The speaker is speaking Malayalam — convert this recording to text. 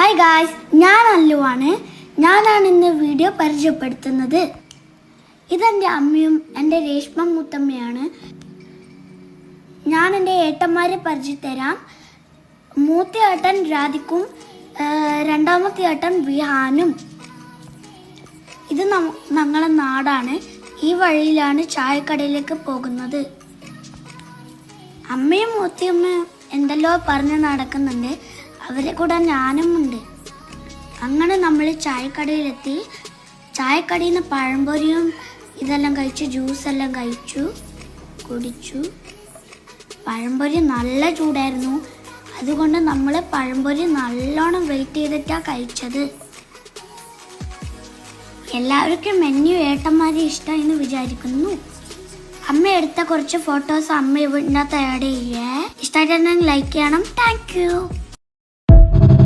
ഹായ് ഗായ്സ്, ഞാൻ അല്ലുവാണ്. ഞാനാണ് ഇന്ന് വീഡിയോ പരിചയപ്പെടുത്തുന്നത്. ഇതെൻ്റെ അമ്മയും എൻ്റെ രേഷ്മ മുത്തമ്മയാണ്. ഞാൻ എൻ്റെ ഏട്ടന്മാരെ പരിചയത്തരാം. മൂത്ത ഏട്ടൻ രാധിക്കും, രണ്ടാമത്തെ ഏട്ടൻ വിഹാനും. ഇത് ഞങ്ങളെ നാടാണ്. ഈ വഴിയിലാണ് ചായക്കടയിലേക്ക് പോകുന്നത്. അമ്മയും മൂത്തയമ്മയും എന്തെല്ലോ പറഞ്ഞ് നടക്കുന്നുണ്ട്. അവരെ കൂടെ ഞാനും ഉണ്ട്. അങ്ങനെ നമ്മൾ ചായക്കടയിലെത്തി. ചായക്കടയിൽ നിന്ന് പഴംപൊരിയും ഇതെല്ലാം കഴിച്ചു, ജ്യൂസെല്ലാം കുടിച്ചു. പഴംപൊരി നല്ല ചൂടായിരുന്നു. അതുകൊണ്ട് നമ്മൾ പഴംപൊരി നല്ലോണം വെയിറ്റ് ചെയ്തിട്ടാണ് കഴിച്ചത്. എല്ലാവർക്കും മെനു ഏട്ടന്മാരെ ഇഷ്ടമായെന്ന് വിചാരിക്കുന്നു. അമ്മ എടുത്ത കുറച്ച് ഫോട്ടോസ് അമ്മ ഇതിനകത്ത് ആഡ് ചെയ്യേ. ഇഷ്ടമായിട്ടുണ്ടെങ്കിൽ ലൈക്ക് ചെയ്യണം. Thank you.